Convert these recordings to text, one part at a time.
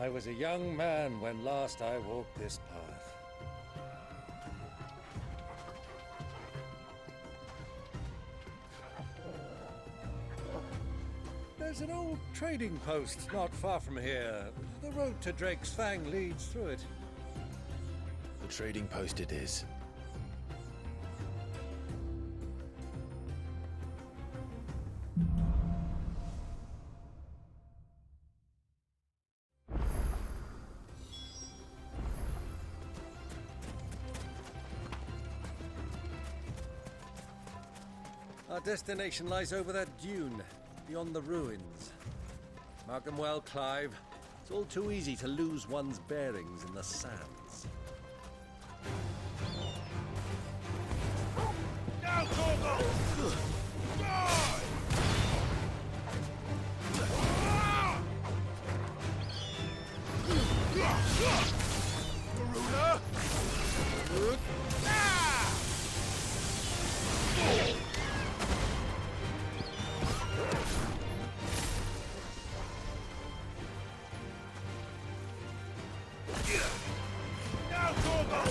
I was a young man when last I walked this path. There's an old trading post not far from here. The road to Drake's Fang leads through it. The trading post it is. Our destination lies over that dune, beyond the ruins. Mark them well, Clive. It's all too easy to lose one's bearings in the sands. Now, Hugo! Maruna! Now, Hugo!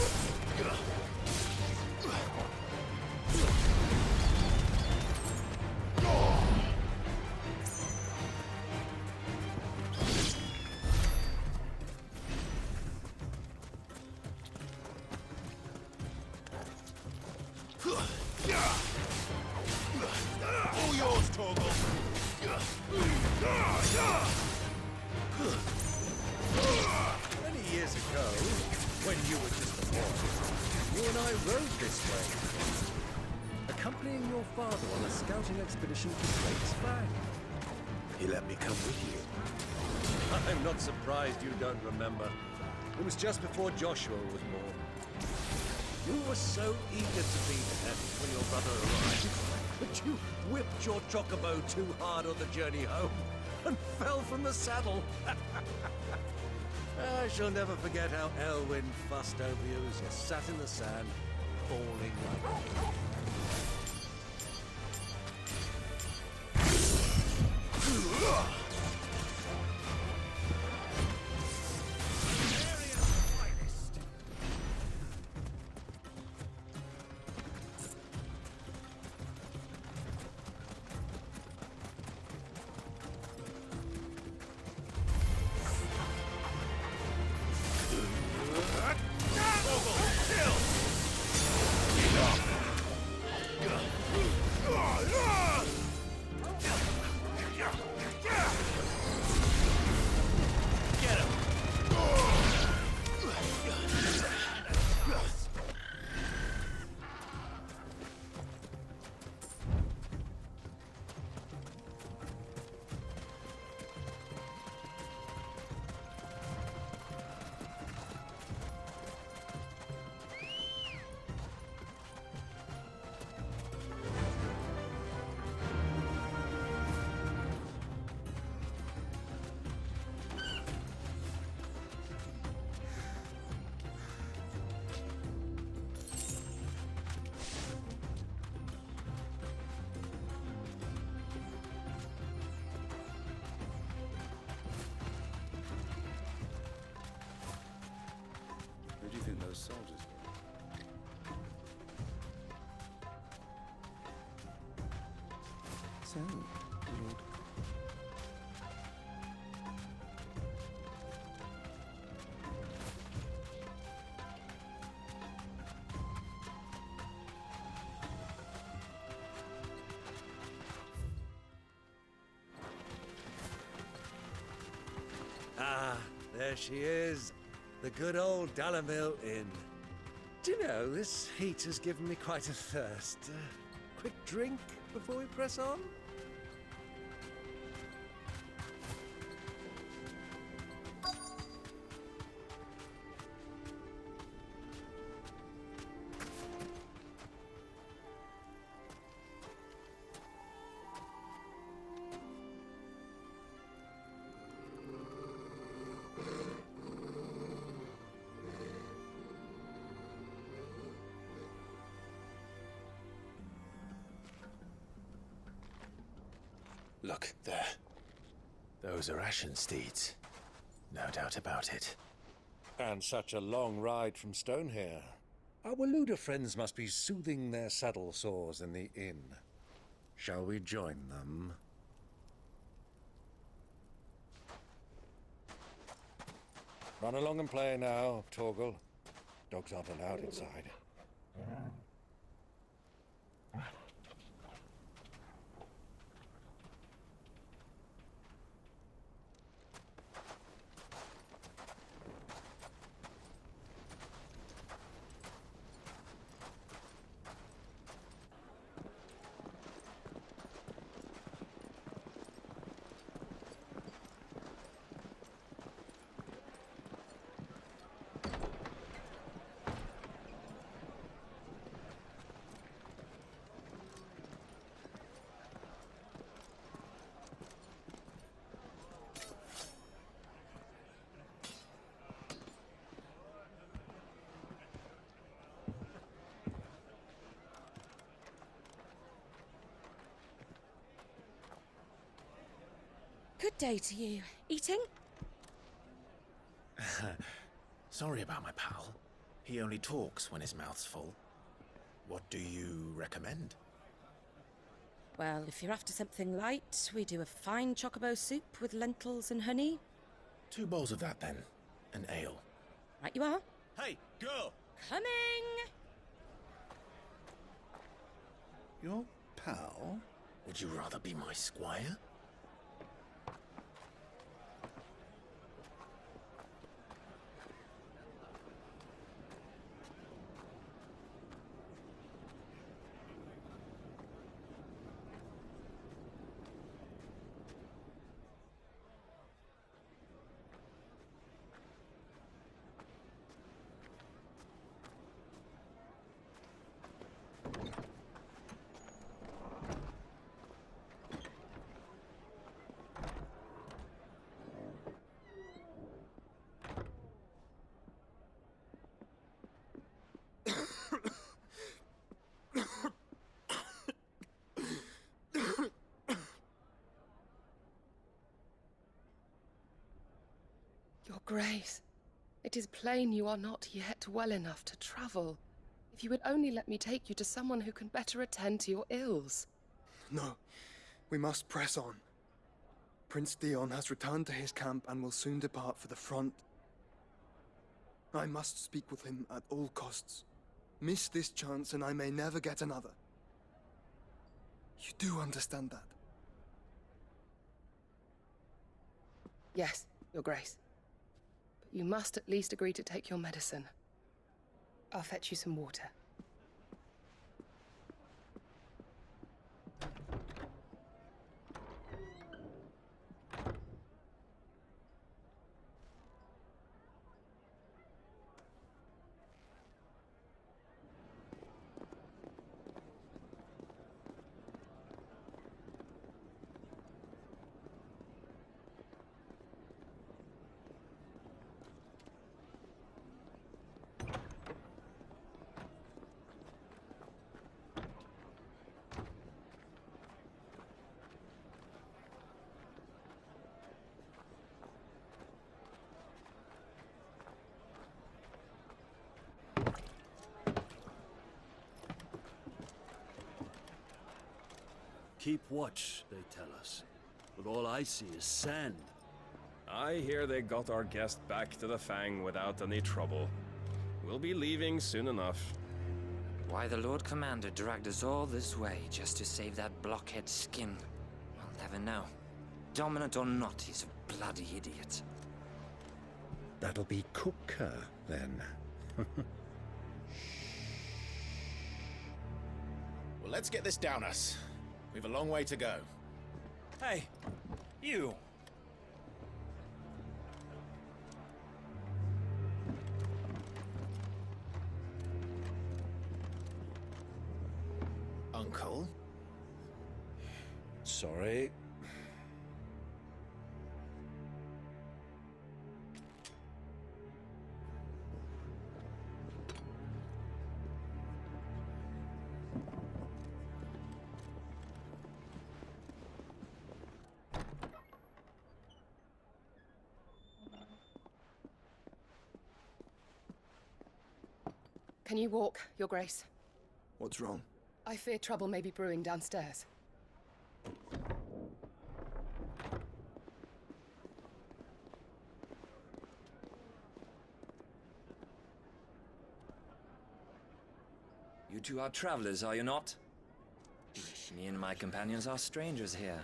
All yours, Torgal. Many years ago, when you were just a boy, you and I rode this way, accompanying your father on a scouting expedition to Drake's Fang. He let me come with you. I'm not surprised you don't remember. It was just before Joshua was born. You were so eager to be there when your brother arrived, but you whipped your chocobo too hard on the journey home and fell from the saddle. I shall never forget how Elwyn fussed over you as you sat in the sand, bawling like Who do you think those soldiers were? So, Lord. Ah, there she is. The good old Dalamil Inn. Do you know, this heat has given me quite a thirst. Quick drink before we press on? Look, there. Those are ashen steeds. No doubt about it. And such a long ride from Stonehair. Our Waluda friends must be soothing their saddle sores in the inn. Shall we join them? Run along and play now, Torgal. Dogs aren't allowed inside. Good day to you. Eating? Sorry about my pal. He only talks when his mouth's full. What do you recommend? Well, if you're after something light, we do a fine chocobo soup with lentils and honey. 2 bowls of that then. An ale. Right you are. Hey, girl! Coming! Your pal? Would you rather be my squire? Your Grace, it is plain you are not yet well enough to travel. If you would only let me take you to someone who can better attend to your ills. No, we must press on. Prince Dion has returned to his camp and will soon depart for the front. I must speak with him at all costs. Miss this chance and I may never get another. You do understand that? Yes, Your Grace. But you must at least agree to take your medicine. I'll fetch you some water. Keep watch, they tell us. But all I see is sand. I hear they got our guest back to the Fang without any trouble. We'll be leaving soon enough. Why the Lord Commander dragged us all this way just to save that blockhead skin, we'll never know. Dominant or not, he's a bloody idiot. That'll be Cooker, then. Well, let's get this down us. We've a long way to go. Hey, you! Uncle? Sorry. Can you walk, Your Grace? What's wrong? I fear trouble may be brewing downstairs. You two are travelers, are you not? Me and my companions are strangers here.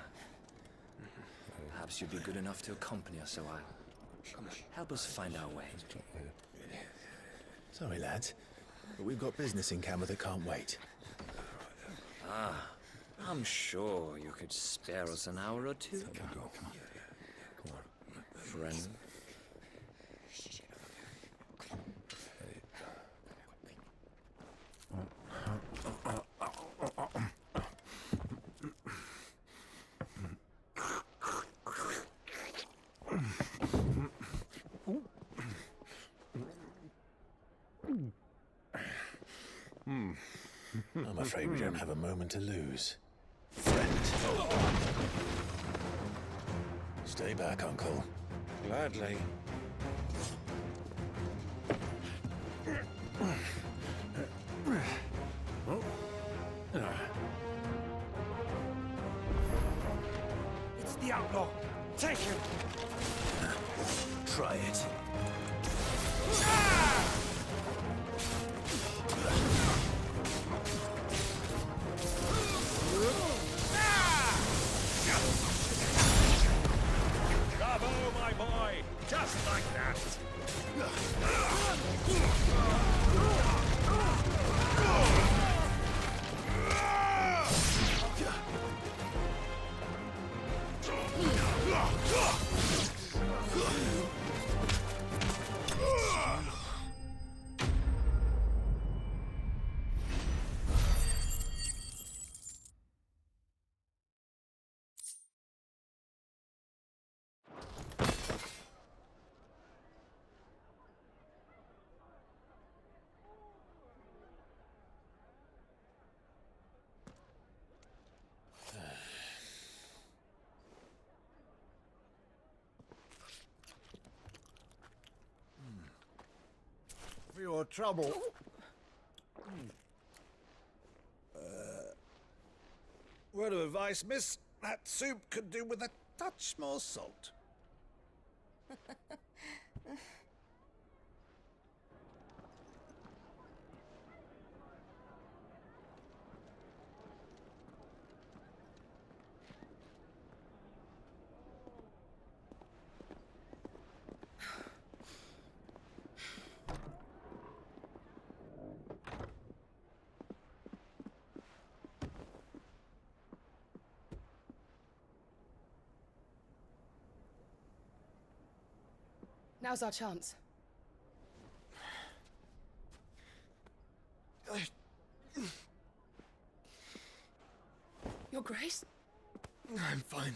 Perhaps you'd be good enough to accompany us a while. Help us find our way. Sorry, lads, but we've got business in camera that can't wait. Ah, I'm sure you could spare us an hour or two. Come on. Friend. I'm afraid we don't have a moment to lose. Friend. Stay back, Uncle. Gladly. It's the outlaw. Take him. Try it. Bravo, my boy! Just like that! For your trouble. Word of advice, miss. That soup could do with a touch more salt. Now's our chance. Your Grace? I'm fine.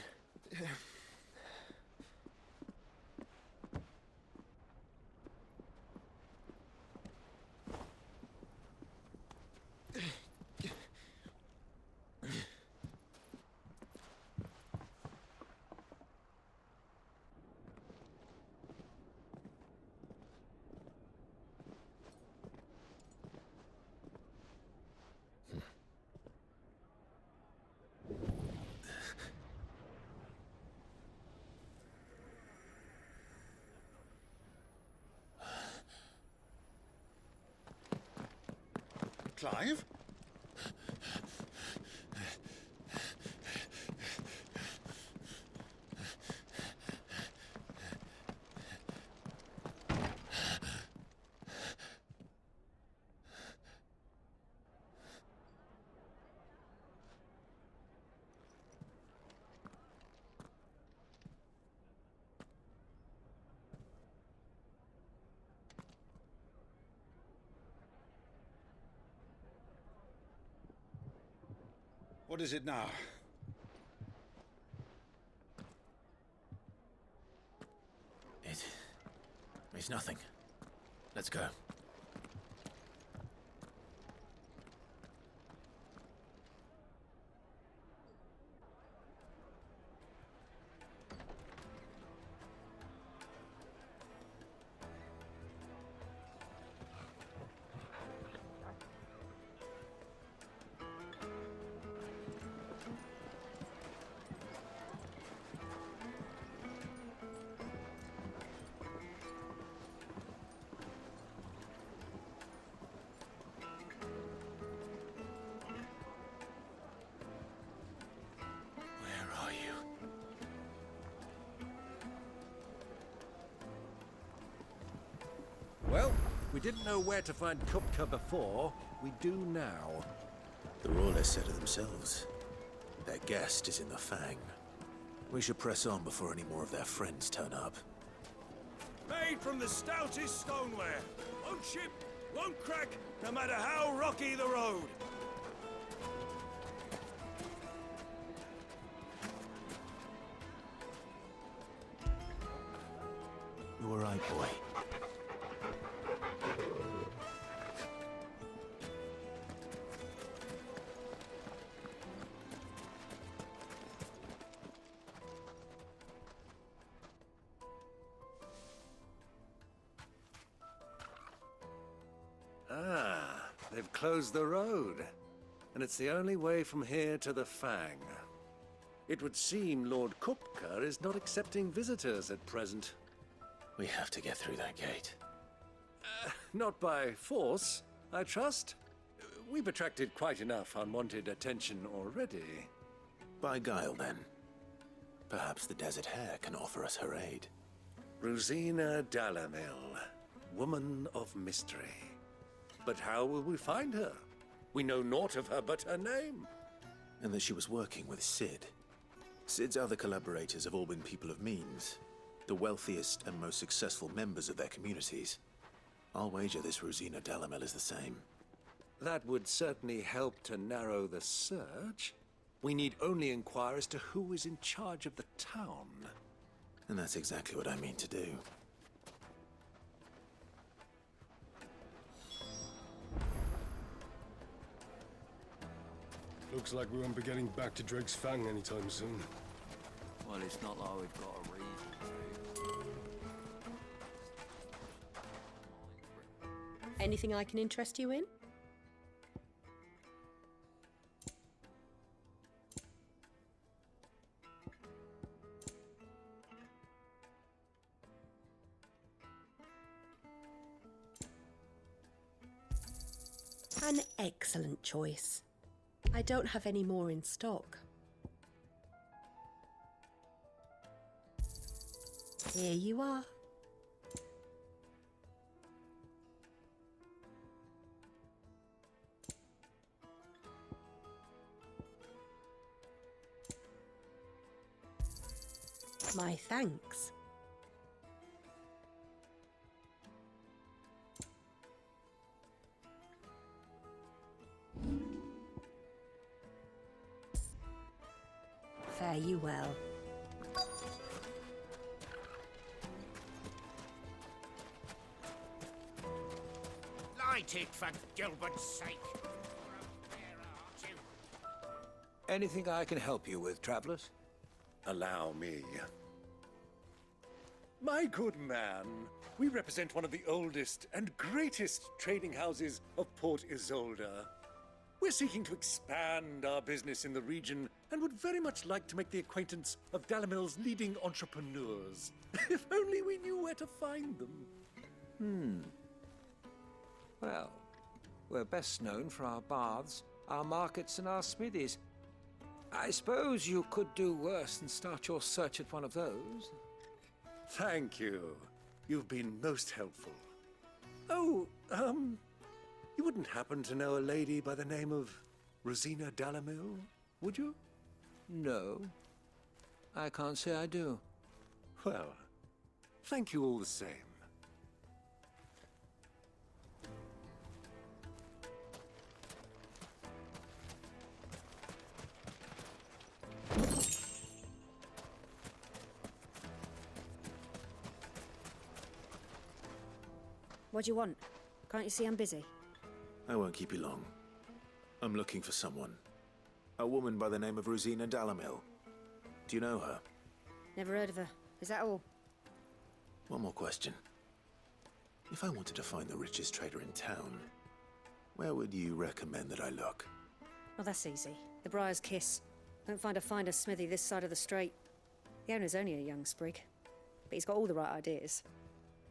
Clive? What is it now? It's nothing. Let's go. we didn't know where to find Kupka before, we do now. The Rawlers said it themselves. Their guest is in the Fang. We should press on before any more of their friends turn up. Made from the stoutest stoneware. Won't chip, won't crack, no matter how rocky the road. You were right, boy. Ah, they've closed the road. And it's the only way from here to the Fang. It would seem Lord Kupka is not accepting visitors at present. We have to get through that gate. Not by force, I trust. We've attracted quite enough unwanted attention already. By guile, then. Perhaps the Desert Hare can offer us her aid. Rosina Dalamil, woman of mystery. But how will we find her? We know naught of her but her name. And that she was working with Sid. Sid's other collaborators have all been people of means, the wealthiest and most successful members of their communities. I'll wager this Rosina Dalamel is the same. That would certainly help to narrow the search. We need only inquire as to who is in charge of the town. And that's exactly what I mean to do. Looks like we won't be getting back to Drake's Fang anytime soon. Well, it's not like we've got a reason to. Anything I can interest you in? An excellent choice. I don't have any more in stock. Here you are. My thanks. Fare you well. Light it for Gilbert's sake. Anything I can help you with, travelers? Allow me. My good man, we represent one of the oldest and greatest trading houses of Port Isolde. We're seeking to expand our business in the region and would very much like to make the acquaintance of Dalamil's leading entrepreneurs. If only we knew where to find them. Well, we're best known for our baths, our markets, and our smithies. I suppose you could do worse than start your search at one of those. Thank you. You've been most helpful. Oh, you wouldn't happen to know a lady by the name of Rosina Dalamil, would you? No, I can't say I do. Well, thank you all the same. What do you want? Can't you see I'm busy? I won't keep you long. I'm looking for someone. A woman by the name of Rosina Dalamil. Do you know her? Never heard of her. Is that all? One more question. If I wanted to find the richest trader in town, where would you recommend that I look? Oh, that's easy. The Briar's Kiss. Don't find a finer smithy this side of the strait. The owner's only a young sprig, but he's got all the right ideas.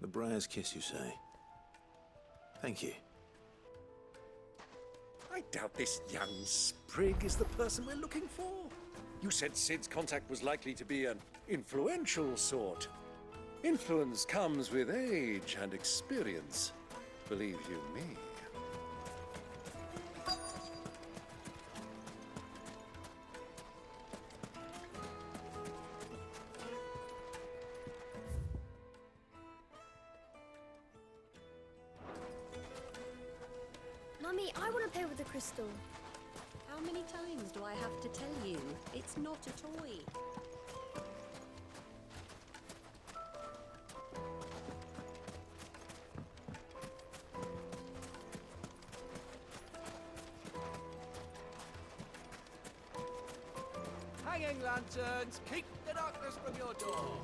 The Briar's Kiss, you say? Thank you. I doubt this young sprig is the person we're looking for. You said Sid's contact was likely to be an influential sort. Influence comes with age and experience. Believe you me. Mummy, I want to play with the crystal. How many times do I have to tell you? It's not a toy. Hanging lanterns, keep the darkness from your door.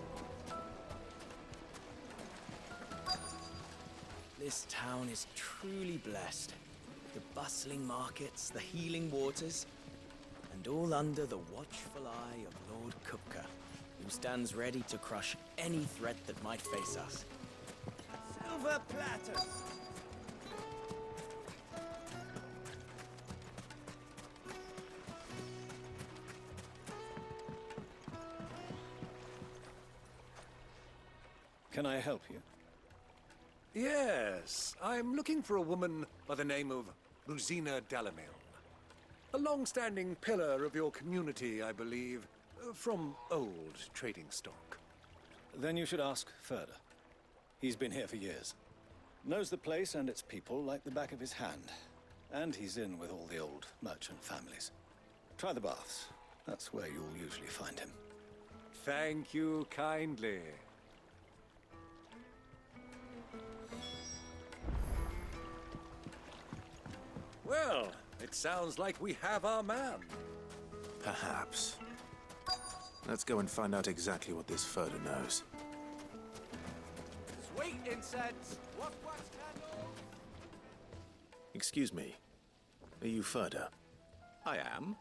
This town is truly blessed. The bustling markets, the healing waters, and all under the watchful eye of Lord Kupka, who stands ready to crush any threat that might face us. Silver platters! Can I help you? Yes, I'm looking for a woman by the name of Rosina Dalamil. A long-standing pillar of your community, I believe, from old trading stock. Then you should ask Ferda. He's been here for years. Knows the place and its people like the back of his hand. And he's in with all the old merchant families. Try the baths. That's where you'll usually find him. Thank you kindly. Well, it sounds like we have our man. Perhaps. Let's go and find out exactly what this Ferda knows. Sweet incense, wax candles. Excuse me. Are you Ferda? I am.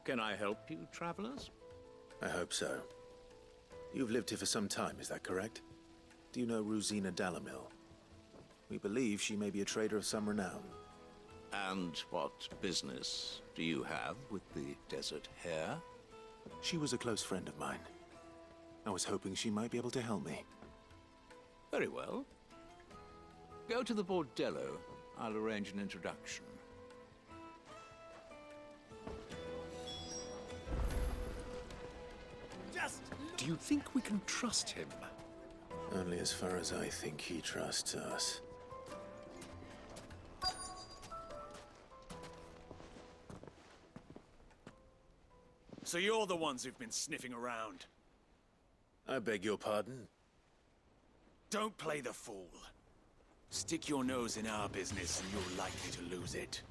Can I help you, travelers? I hope so. You've lived here for some time, is that correct? Do you know Rosina Dalamil? We believe she may be a trader of some renown. And what business do you have with the desert hare? She was a close friend of mine. I was hoping she might be able to help me. Very well. Go to the bordello. I'll arrange an introduction. Do you think we can trust him? Only as far as I think he trusts us. So you're the ones who've been sniffing around. I beg your pardon? Don't play the fool. Stick your nose in our business and you're likely to lose it.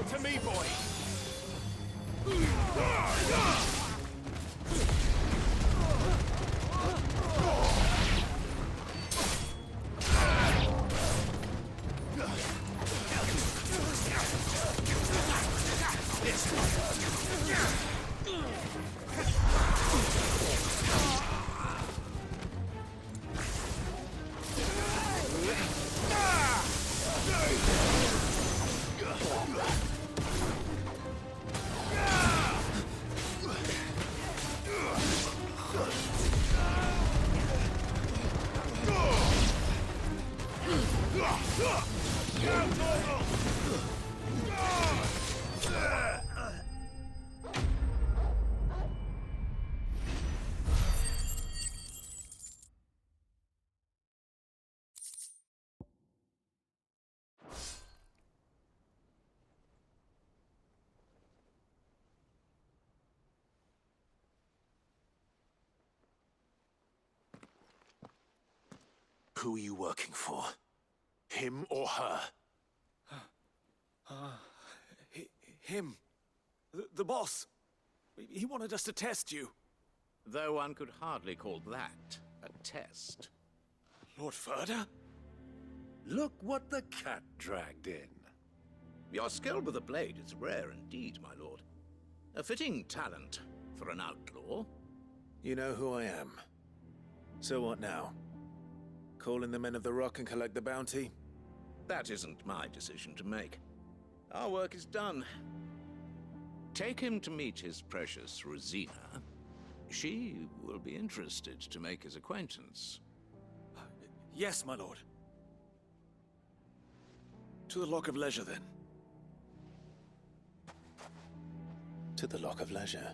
To me, boy! Who are you working for? Him or her? Him. The boss. He wanted us to test you. Though one could hardly call that a test. Lord Ferda? Look what the cat dragged in. Your skill with the blade is rare indeed, my lord. A fitting talent for an outlaw. You know who I am. So what now? Call in the men of the Rock and collect the bounty? That isn't my decision to make. Our work is done. Take him to meet his precious Rosina. She will be interested to make his acquaintance. Yes, my lord. To the Lock of Leisure, then. To the Lock of Leisure.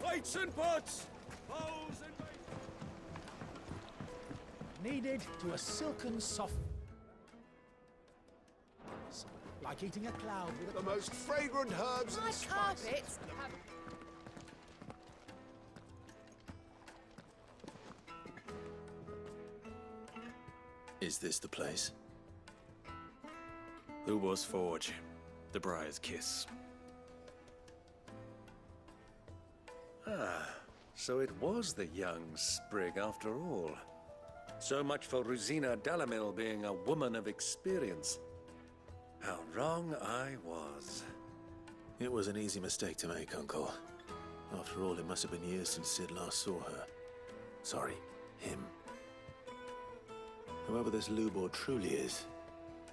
Plates and pots! Bowls and... Kneaded to a silken soft... Like eating a cloud with the most fragrant herbs My and spices. carpets have... Is this the place? Hugo's Forge. The Briar's Kiss. Ah, so it was the young sprig after all. So much for Rosina Dalamil being a woman of experience. How wrong I was. It was an easy mistake to make, Uncle. After all, it must have been years since Sid last saw her. Sorry, him. Whoever this Lubor truly is,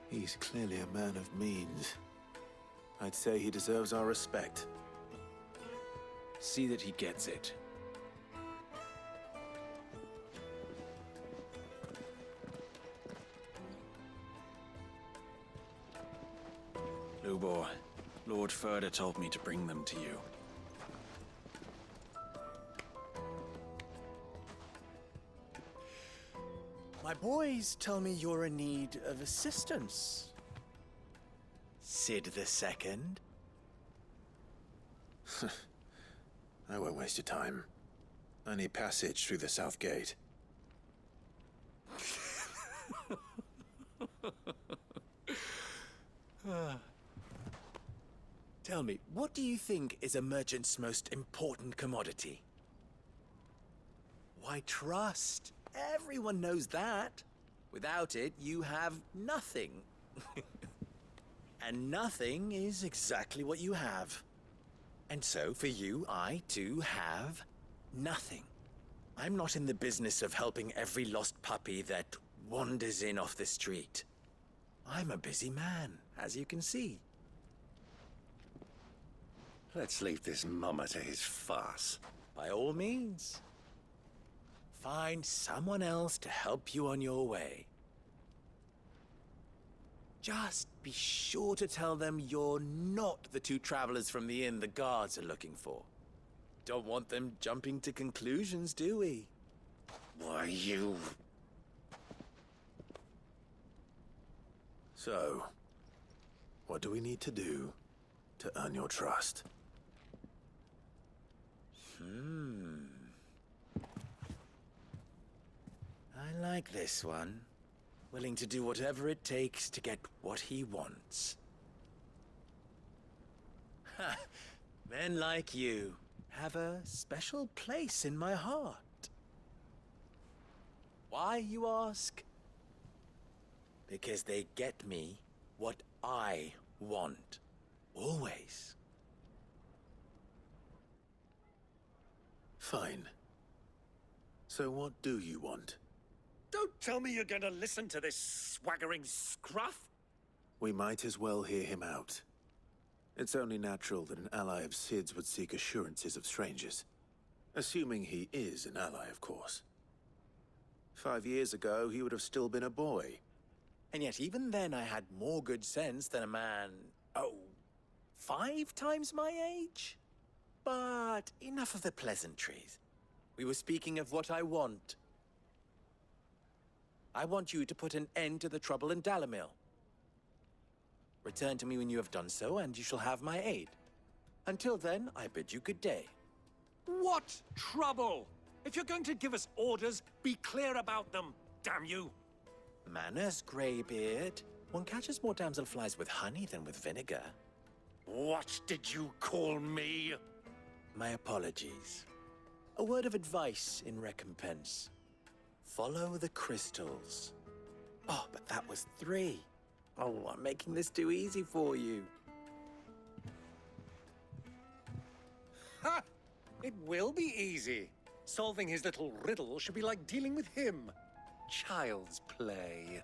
he's clearly a man of means. I'd say he deserves our respect. See that he gets it. Lubor, Lord Furder told me to bring them to you. My boys tell me you're in need of assistance. Sid the Second. I won't waste your time. I need passage through the south gate. Tell me, what do you think is a merchant's most important commodity? Why, trust. Everyone knows that. Without it, you have nothing. And nothing is exactly what you have. And so, for you, I, too, have nothing. I'm not in the business of helping every lost puppy that wanders in off the street. I'm a busy man, as you can see. Let's leave this mummer to his farce. By all means. Find someone else to help you on your way. Just be sure to tell them you're not the two travelers from the inn the guards are looking for. Don't want them jumping to conclusions, do we? Why, you... So, what do we need to do to earn your trust? I like this one. Willing to do whatever it takes to get what he wants. Ha! Men like you have a special place in my heart. Why, you ask? Because they get me what I want. Always. Fine. So what do you want? Don't tell me you're gonna listen to this swaggering scruff! We might as well hear him out. It's only natural that an ally of Sid's would seek assurances of strangers. Assuming he is an ally, of course. 5 years ago, he would have still been a boy. And yet even then I had more good sense than a man, 5 times my age? But enough of the pleasantries. We were speaking of what I want. I want you to put an end to the trouble in Dalamil. Return to me when you have done so, and you shall have my aid. Until then, I bid you good day. What trouble? If you're going to give us orders, be clear about them, damn you! Manners, Greybeard. One catches more damselflies with honey than with vinegar. What did you call me? My apologies. A word of advice in recompense. Follow the crystals. Oh, but that was 3. Oh, I'm making this too easy for you. Ha! It will be easy. Solving his little riddle should be like dealing with him. Child's play.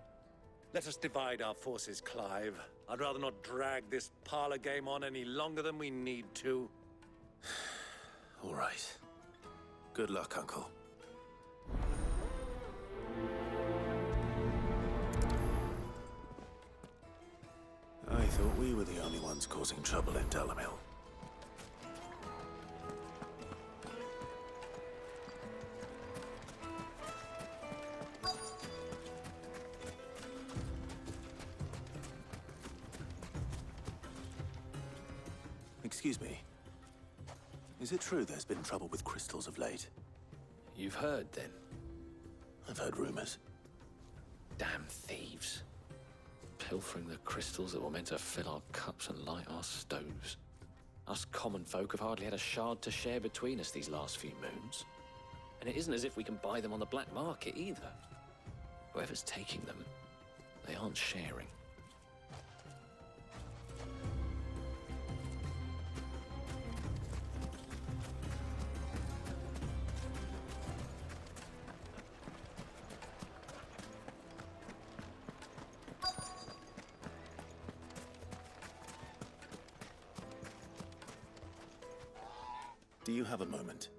Let us divide our forces, Clive. I'd rather not drag this parlor game on any longer than we need to. All right. Good luck, Uncle. I thought we were the only ones causing trouble in Dalamil. Excuse me. Is it true there's been trouble with crystals of late? You've heard, then? I've heard rumors. Damn thieves. Pilfering the crystals that were meant to fill our cups and light our stoves. Us common folk have hardly had a shard to share between us these last few moons. And it isn't as if we can buy them on the black market either. Whoever's taking them, they aren't sharing. Do you have a moment?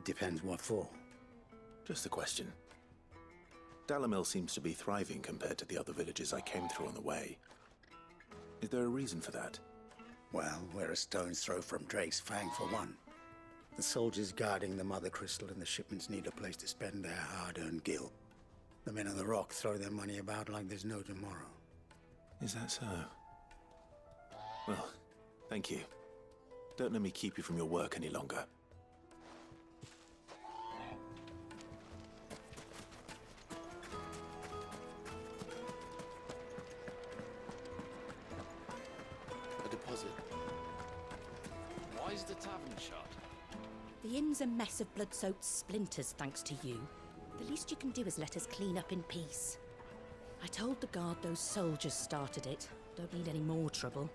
Depends what for. Just a question. Dalamil seems to be thriving compared to the other villages I came through on the way. Is there a reason for that? Well, we're a stone's throw from Drake's Fang for one. The soldiers guarding the Mother Crystal and the shipments need a place to spend their hard-earned gil. The men on the rock throw their money about like there's no tomorrow. Is that so? Well, thank you. Don't let me keep you from your work any longer. A deposit. Why is the tavern shut? The inn's a mess of blood-soaked splinters, thanks to you. The least you can do is let us clean up in peace. I told the guard those soldiers started it. Don't need any more trouble.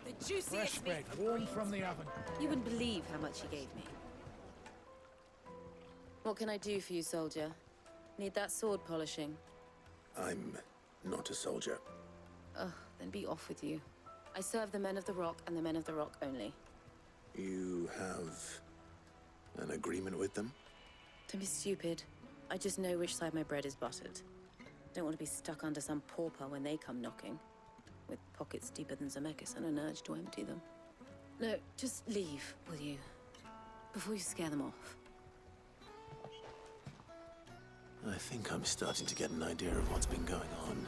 The juiciest Fresh bread, warm from the oven. You wouldn't believe how much he gave me. What can I do for you, soldier? Need that sword polishing? I'm not a soldier. Ugh, then be off with you. I serve the men of the Rock and the men of the Rock only. You have an agreement with them? Don't be stupid. I just know which side my bread is buttered. Don't want to be stuck under some pauper when they come knocking. With pockets deeper than Zemeckis and an urge to empty them. No, just leave, will you? Before you scare them off. I think I'm starting to get an idea of what's been going on.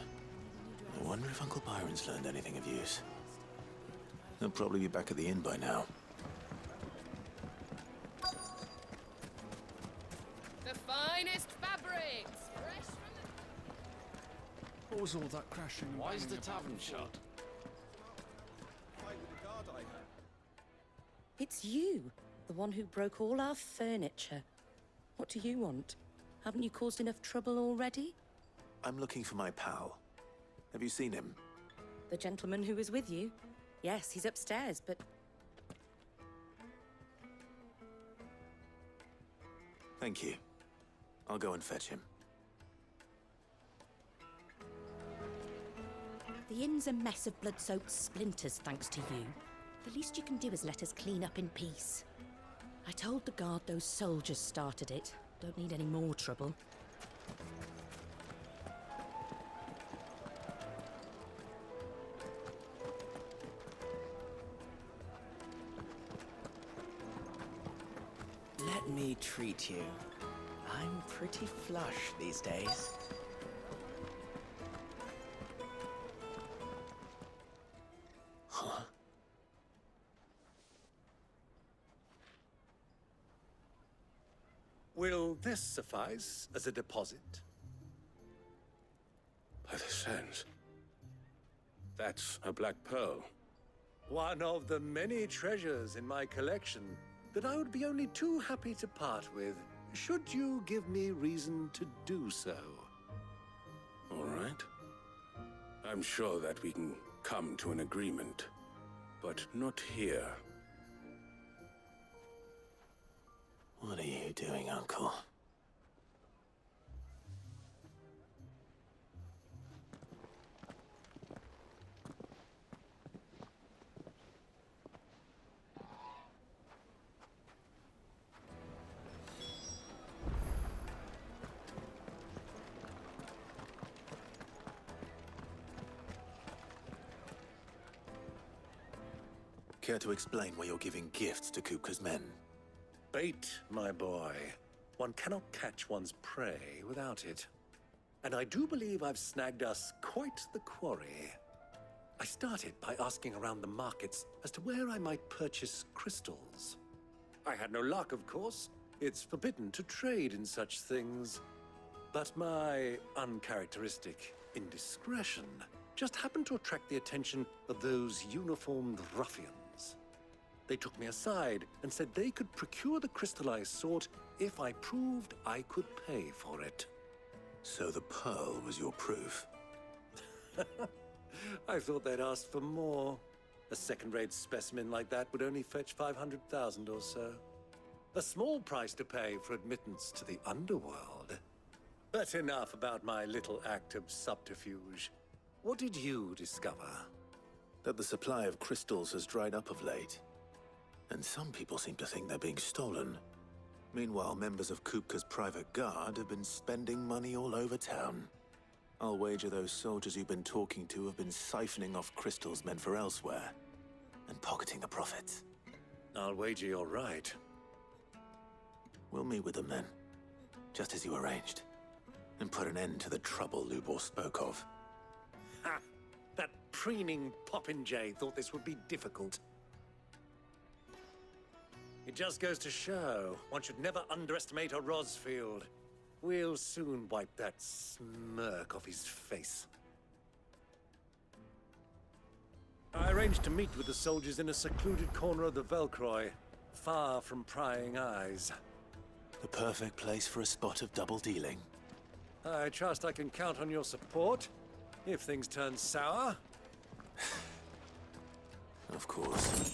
I wonder if Uncle Byron's learned anything of use. He'll probably be back at the inn by now. The finest fabrics! Fresh from the... What was all that crashing? Why is the tavern shut? It's you, the one who broke all our furniture. What do you want? Haven't you caused enough trouble already? I'm looking for my pal. Have you seen him? The gentleman who was with you? Yes, he's upstairs, but... Thank you. I'll go and fetch him. The inn's a mess of blood-soaked splinters, thanks to you. The least you can do is let us clean up in peace. I told the guard those soldiers started it. Don't need any more trouble. Let me treat you. I'm pretty flush these days. Huh? Will this suffice as a deposit? By the sands. That's a black pearl. One of the many treasures in my collection that I would be only too happy to part with should you give me reason to do so. All right. I'm sure that we can come to an agreement, but not here. What are you doing, Uncle? Care to explain why you're giving gifts to Kupka's men? Bait, my boy. One cannot catch one's prey without it. And I do believe I've snagged us quite the quarry. I started by asking around the markets as to where I might purchase crystals. I had no luck, of course. It's forbidden to trade in such things. But my uncharacteristic indiscretion just happened to attract the attention of those uniformed ruffians. They took me aside and said they could procure the crystal I sought if I proved I could pay for it. So the pearl was your proof? I thought they'd asked for more. A second-rate specimen like that would only fetch 500,000 or so. A small price to pay for admittance to the underworld. But enough about my little act of subterfuge. What did you discover? That the supply of crystals has dried up of late. And some people seem to think they're being stolen. Meanwhile, members of Kupka's private guard have been spending money all over town. I'll wager those soldiers you've been talking to have been siphoning off crystals meant for elsewhere, and pocketing the profits. I'll wager you're right. We'll meet with them then, just as you arranged, and put an end to the trouble Lubor spoke of. Ha! That preening popinjay thought this would be difficult. It just goes to show, one should never underestimate a Rosfield. We'll soon wipe that smirk off his face. I arranged to meet with the soldiers in a secluded corner of the Velcroy, far from prying eyes. The perfect place for a spot of double dealing. I trust I can count on your support, if things turn sour. Of course.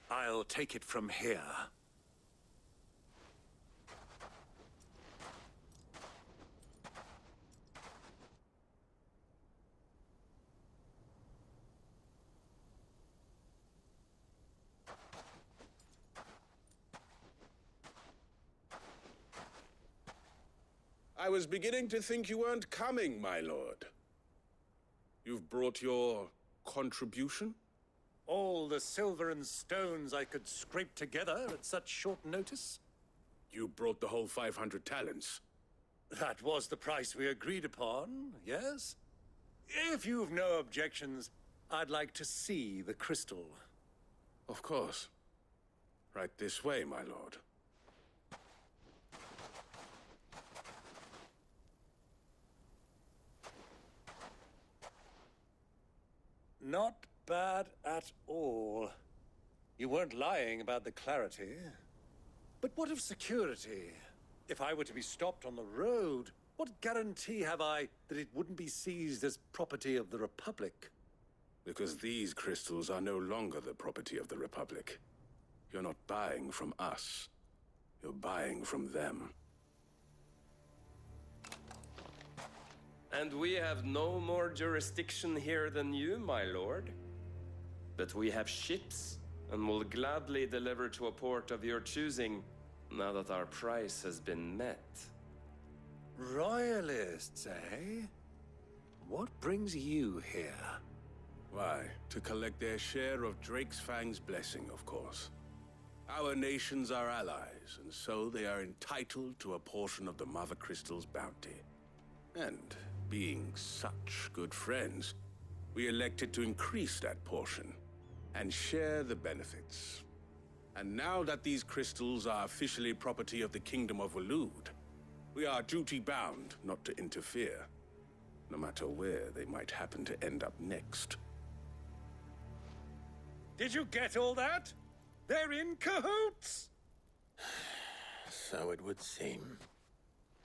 I'll take it from here. I was beginning to think you weren't coming, my lord. You've brought your contribution? All the silver and stones I could scrape together at such short notice? You brought the whole 500 talents. That was the price we agreed upon, yes? If you've no objections, I'd like to see the crystal. Of course. Right this way, my lord. Not bad at all. You weren't lying about the clarity. But what of security? If I were to be stopped on the road, what guarantee have I that it wouldn't be seized as property of the Republic? Because these crystals are no longer the property of the Republic. You're not buying from us. You're buying from them. And we have no more jurisdiction here than you, my lord. But we have ships, and will gladly deliver to a port of your choosing, now that our price has been met. Royalists, eh? What brings you here? Why, to collect their share of Drake's Fang's blessing, of course. Our nations are allies, and so they are entitled to a portion of the Mother Crystal's bounty. And being such good friends, we elected to increase that portion and share the benefits. And now that these crystals are officially property of the Kingdom of Waloed, we are duty-bound not to interfere. no matter where they might happen to end up next. Did you get all that? They're in cahoots! So it would seem.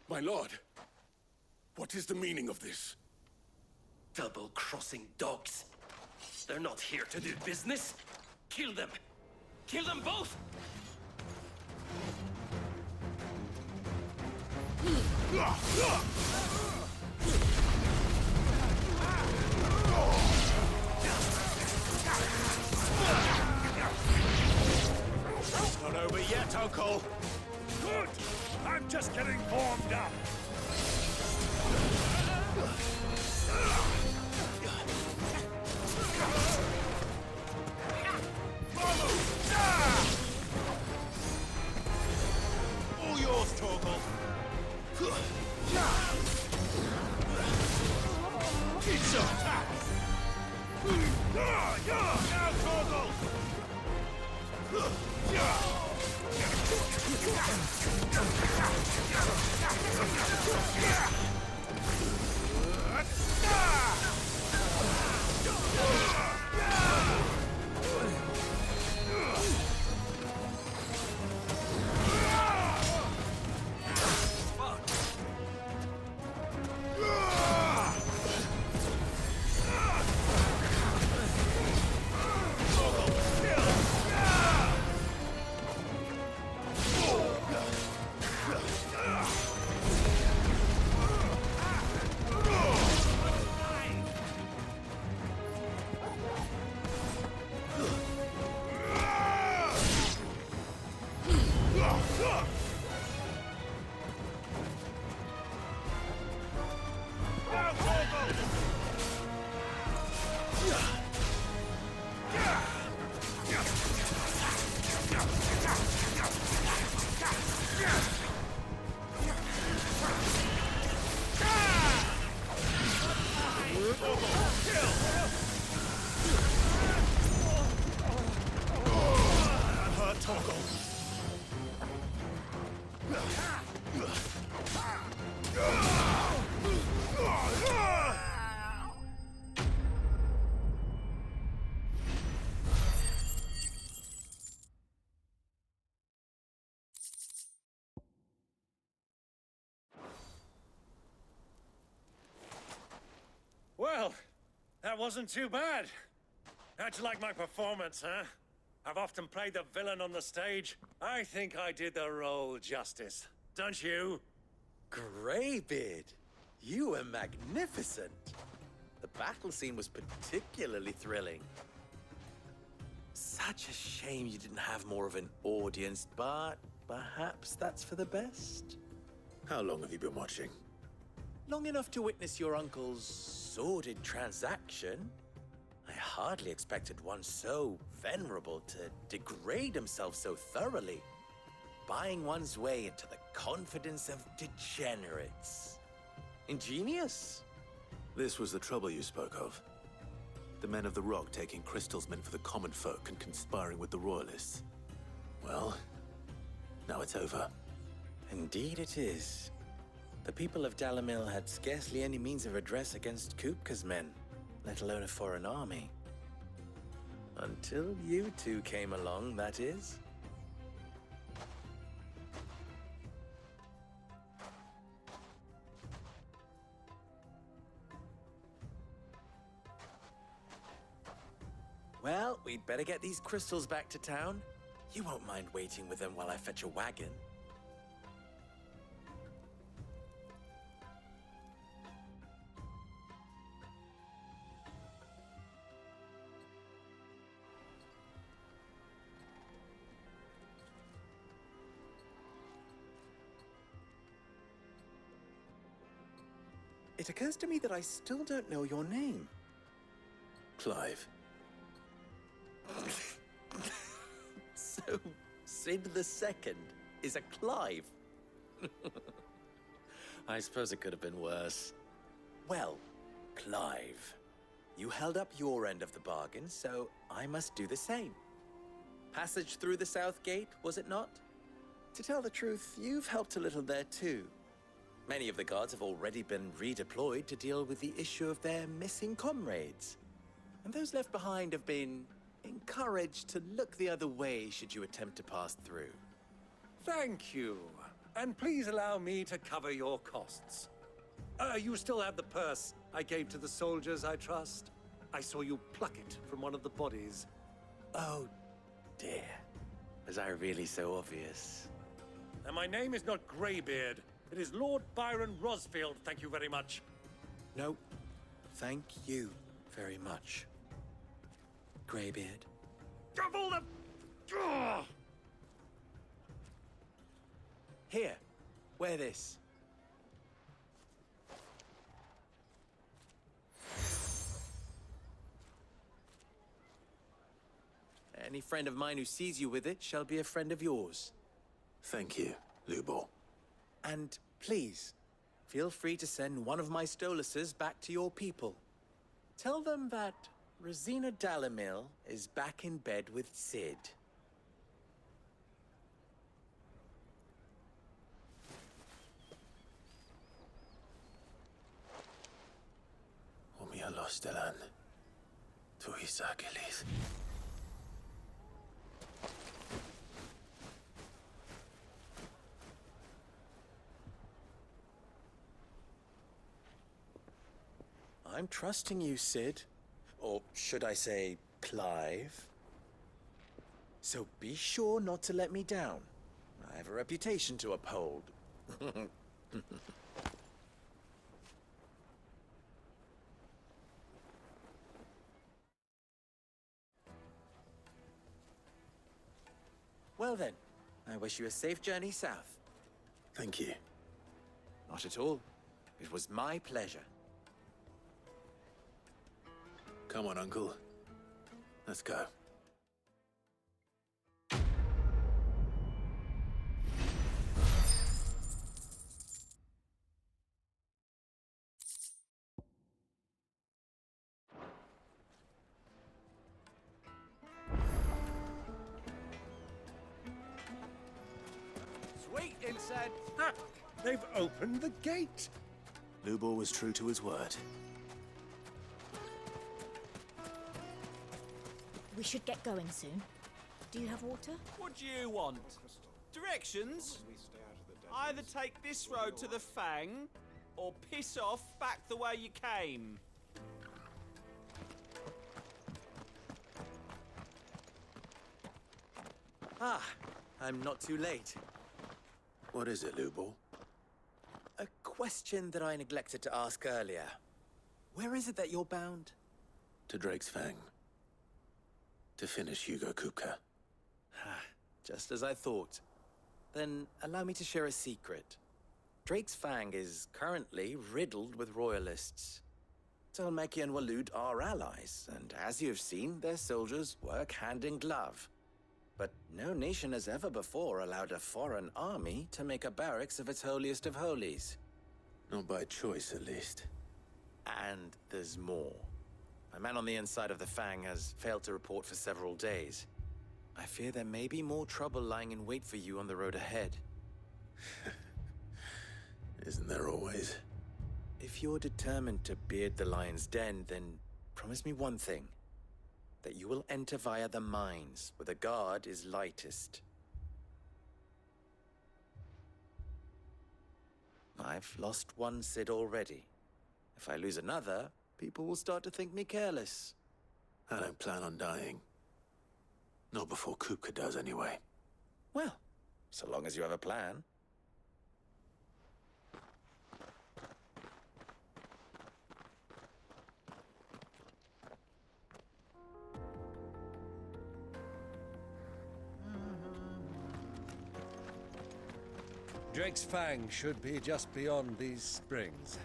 My lord, what is the meaning of this? Double-crossing dogs. They're not here to do business. Kill them. Kill them both! It's not over yet, Uncle. Good. I'm just getting warmed up. All yours, Torgal. It's attack. Now, Torgal. Well, that wasn't too bad. How'd you like my performance, huh? I've often played the villain on the stage. I think I did the role justice. Don't you? Greybeard, you were magnificent. The battle scene was particularly thrilling. Such a shame you didn't have more of an audience, but perhaps that's for the best. How long have you been watching? Long enough to witness your uncle's sordid transaction. I hardly expected one so venerable to degrade himself so thoroughly, buying one's way into the confidence of degenerates. Ingenious. This was the trouble you spoke of. The men of the Rock taking crystals meant for the common folk and conspiring with the Royalists. Well, now it's over. Indeed it is. The people of Dalamil had scarcely any means of redress against Kupka's men, let alone a foreign army. Until you two came along, that is. Well, we'd better get these crystals back to town. You won't mind waiting with them while I fetch a wagon. It occurs to me that I still don't know your name. Clive. So, Sid the Second is a Clive? I suppose it could have been worse. Well, Clive, you held up your end of the bargain, so I must do the same. Passage through the South Gate, was it not? To tell the truth, you've helped a little there too. Many of the guards have already been redeployed to deal with the issue of their missing comrades. And those left behind have been encouraged to look the other way should you attempt to pass through. Thank you. And please allow me to cover your costs. You still have the purse I gave to the soldiers, I trust? I saw you pluck it from one of the bodies. Oh, dear. Was I really so obvious? And my name is not Greybeard. It is Lord Byron Rosfield, thank you very much. No, thank you very much, Greybeard. Double the... Ugh! Here, wear this. Any friend of mine who sees you with it shall be a friend of yours. Thank you, Lubor. And please, feel free to send one of my Stoluses back to your people. Tell them that Rosina Dalamil is back in bed with Cid. Umia lostelan. Tu isakelis. I'm trusting you, Cid. Or should I say, Clive? So be sure not to let me down. I have a reputation to uphold. Well then, I wish you a safe journey south. Thank you. Not at all. It was my pleasure. Come on, Uncle. Let's go. Sweet inside. Ah, they've opened the gate. Lubor was true to his word. We should get going soon. Do you have water? What do you want? Directions? Either take this road to the Fang, or piss off back the way you came. Ah, I'm not too late. What is it, Lubor? A question that I neglected to ask earlier. Where is it that you're bound? To Drake's Fang. To finish Hugo Kupka. Just as I thought. Then allow me to share a secret. Drake's Fang is currently riddled with royalists. Talmeki and Walud are allies, and as you have seen, their soldiers work hand in glove. But no nation has ever before allowed a foreign army to make a barracks of its holiest of holies. Not by choice, at least. And there's more. A man on the inside of the Fang has failed to report for several days. I fear there may be more trouble lying in wait for you on the road ahead. Isn't there always? If you're determined to beard the lion's den, then promise me one thing. That you will enter via the mines, where the guard is lightest. I've lost one Cid already. If I lose another, people will start to think me careless. I don't plan on dying. Not before Kupka does, anyway. Well, so long as you have a plan. Drake's Fang should be just beyond these springs.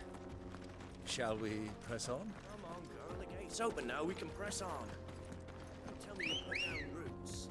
Shall we press on? Come on, girl. The gate's open now. We can press on. Don't tell me you put down roots.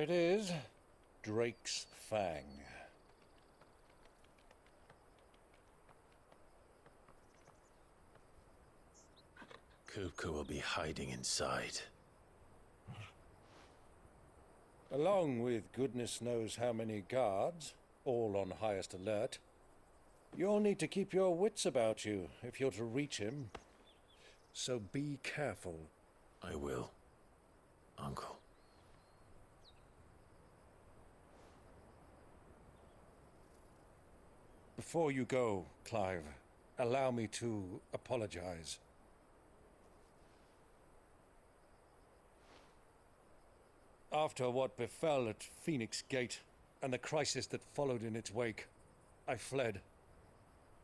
it is. Drake's Fang. Kupka will be hiding inside. Along with goodness knows how many guards, all on highest alert. You'll need to keep your wits about you if you're to reach him. So be careful. I will, Uncle. Before you go, Clive, allow me to apologize. After what befell at Phoenix Gate and the crisis that followed in its wake, I fled.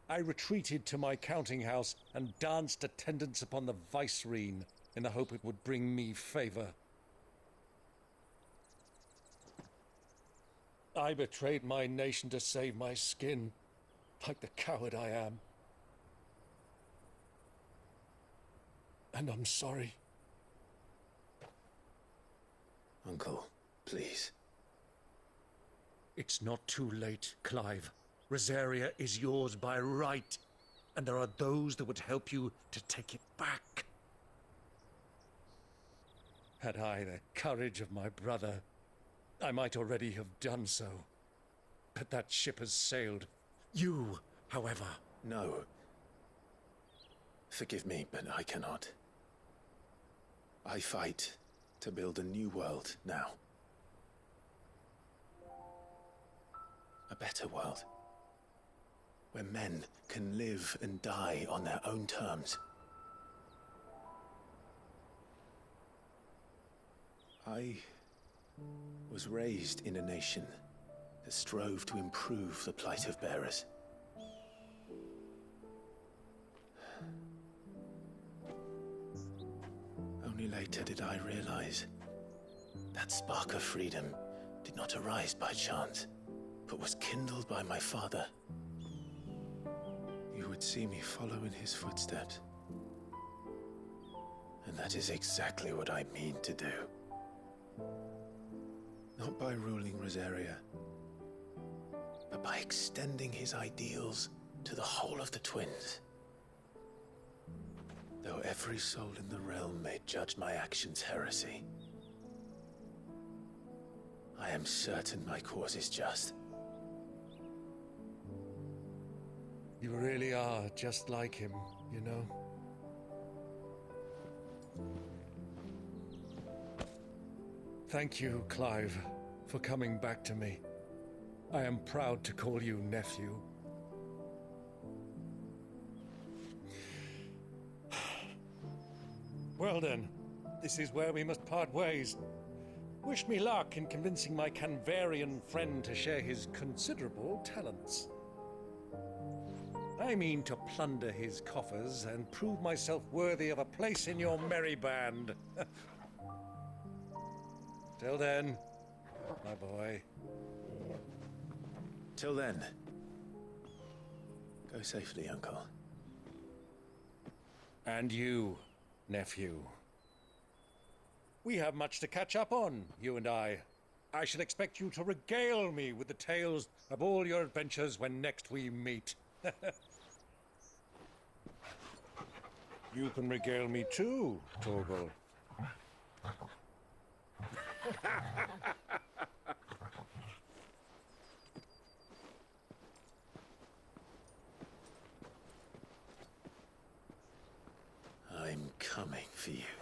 I retreated to my counting house and danced attendance upon the vicereine in the hope it would bring me favor. I betrayed my nation to save my skin, like the coward I am. And I'm sorry. Uncle, please. It's not too late, Clive. Rosaria is yours by right, and there are those that would help you to take it back. Had I the courage of my brother, I might already have done so. But that ship has sailed. You, however... No. Forgive me, but I cannot. I fight to build a new world now. A better world. Where men can live and die on their own terms. I was raised in a nation that strove to improve the plight of bearers. Only later did I realize that spark of freedom did not arise by chance, but was kindled by my father. You would see me follow in his footsteps. And that is exactly what I mean to do. Not by ruling Rosaria, but by extending his ideals to the whole of the twins. Though every soul in the realm may judge my actions heresy, I am certain my cause is just. You really are just like him, you know? Thank you, Clive, for coming back to me. I am proud to call you nephew. Well then, this is where we must part ways. Wish me luck in convincing my Canvarian friend to share his considerable talents. I mean to plunder his coffers and prove myself worthy of a place in your merry band. Till then, my boy. Till then, go safely, Uncle. And you, nephew. We have much to catch up on, you and I. I shall expect you to regale me with the tales of all your adventures when next we meet. You can regale me too, Torgal. I'm coming for you.